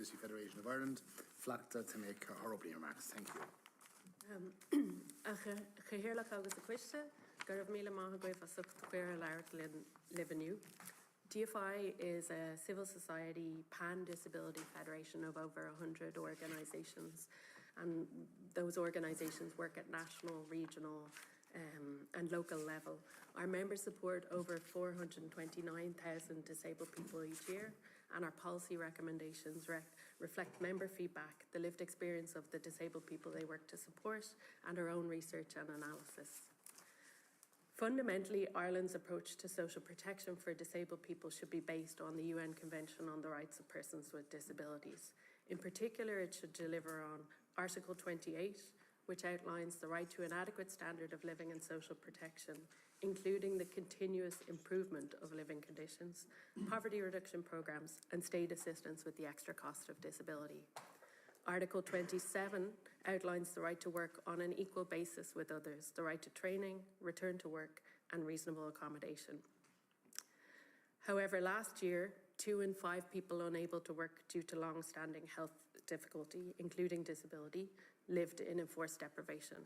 Disability Federation of Ireland, Fleachta, to make her opening remarks. Thank you. Chahirlach agus a cuiste, gur míle maith goibh a sucht queer leart live anew. DFI is a civil society pan-disability federation of over 100 organisations, and those organisations work at national, regional and local level. Our members support over 429,000 disabled people each year, and our policy recommendations reflect member feedback, the lived experience of the disabled people they work to support, and our own research and analysis. Fundamentally, Ireland's approach to social protection for disabled people should be based on the UN Convention on the Rights of Persons with Disabilities. In particular, it should deliver on Article 28, which outlines the right to an adequate standard of living and social protection, including the continuous improvement of living conditions, poverty reduction programmes, and state assistance with the extra cost of disability. Article 27 outlines the right to work on an equal basis with others, the right to training, return to work, and reasonable accommodation. However, last year, 2 in 5 people unable to work due to long-standing health difficulty, including disability, lived in enforced deprivation.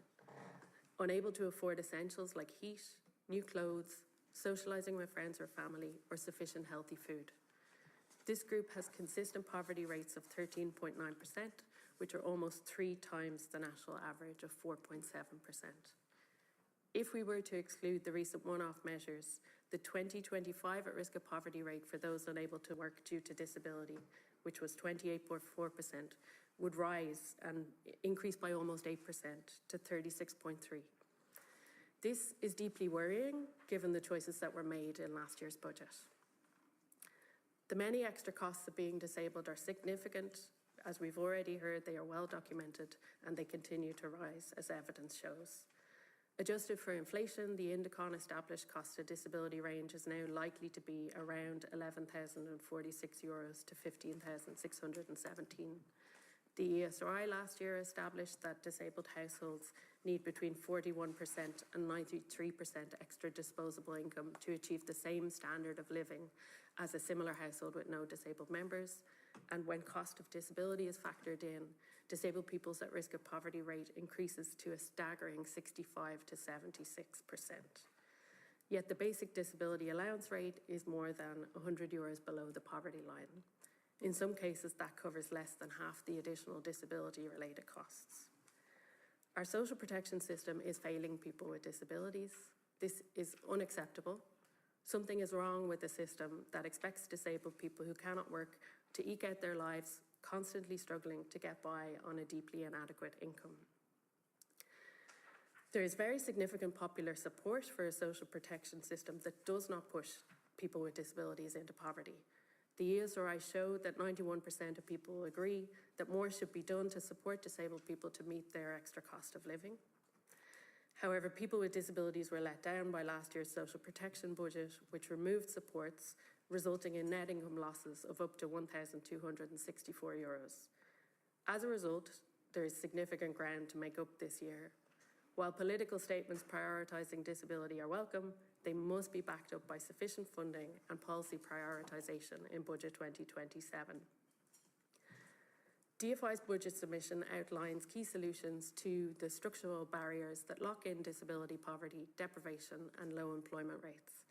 Unable to afford essentials like heat, new clothes, socialising with friends or family, or sufficient healthy food. This group has consistent poverty rates of 13.9%, which are almost 3 times the national average of 4.7%. If we were to exclude the recent one-off measures, the 2025 at-risk of poverty rate for those unable to work due to disability, which was 28.4%, would rise and increase by almost 8% to 36.3%. This is deeply worrying, given the choices that were made in last year's budget. The many extra costs of being disabled are significant. As we've already heard, they are well documented and they continue to rise, as evidence shows. Adjusted for inflation, the Indicon established cost of disability range is now likely to be around €11,046 to €15,617. The ESRI last year established that disabled households need between 41% and 93% extra disposable income to achieve the same standard of living as a similar household with no disabled members. And when cost of disability is factored in, disabled people's at risk of poverty rate increases to a staggering 65 to 76%. Yet the basic disability allowance rate is more than €100 below the poverty line. In some cases, that covers less than half the additional disability-related costs. Our social protection system is failing people with disabilities. This is unacceptable. Something is wrong with the system that expects disabled people who cannot work to eke out their lives, constantly struggling to get by on a deeply inadequate income. There is very significant popular support for a social protection system that does not push people with disabilities into poverty. The ESRI showed that 91% of people agree that more should be done to support disabled people to meet their extra cost of living. However, people with disabilities were let down by last year's social protection budget, which removed supports, resulting in net income losses of up to €1,264. As a result, there is significant ground to make up this year. While political statements prioritising disability are welcome, they must be backed up by sufficient funding and policy prioritisation in Budget 2027. DFI's budget submission outlines key solutions to the structural barriers that lock in disability poverty, deprivation and low employment rates.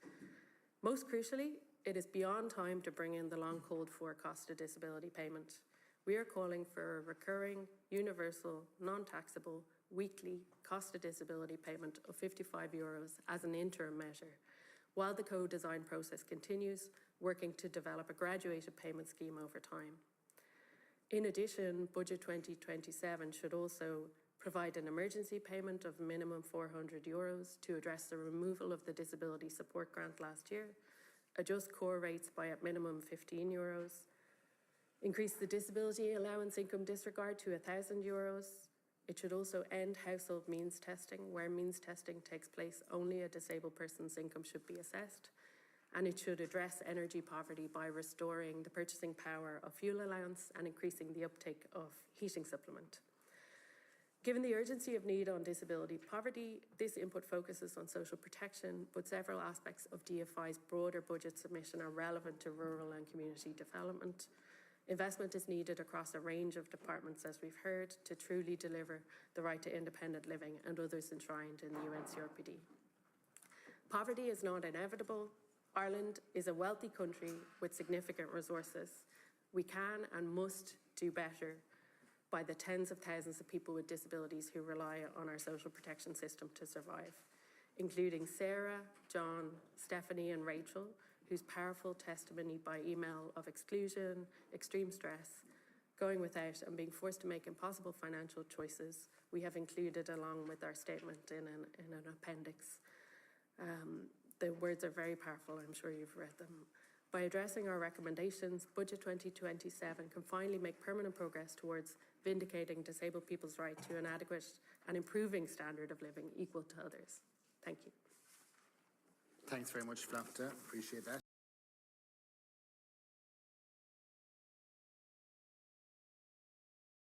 Most crucially, it is beyond time to bring in the long called for cost of disability payment. We are calling for a recurring, universal, non-taxable, weekly cost of disability payment of €55 as an interim measure, while the co-design process continues, working to develop a graduated payment scheme over time. In addition, Budget 2027 should also provide an emergency payment of minimum €400 to address the removal of the disability support grant last year, adjust core rates by at minimum €15, increase the disability allowance income disregard to €1,000. It should also end household means testing, where means testing takes place only a disabled person's income should be assessed. And it should address energy poverty by restoring the purchasing power of fuel allowance and increasing the uptake of heating supplement. Given the urgency of need on disability poverty, this input focuses on social protection, but several aspects of DFI's broader budget submission are relevant to rural and community development. Investment is needed across a range of departments, as we've heard, to truly deliver the right to independent living and others enshrined in the UN CRPD. Poverty is not inevitable. Ireland is a wealthy country with significant resources. We can and must do better by the tens of thousands of people with disabilities who rely on our social protection system to survive, including Sarah, John, Stephanie and Rachel, whose powerful testimony by email of exclusion, extreme stress, going without and being forced to make impossible financial choices we have included along with our statement in an appendix. The words are very powerful, I'm sure you've read them. By addressing our recommendations, Budget 2027 can finally make permanent progress towards vindicating disabled people's right to an adequate and improving standard of living equal to others. Thank you. Thanks very much, Fleachta. Appreciate that.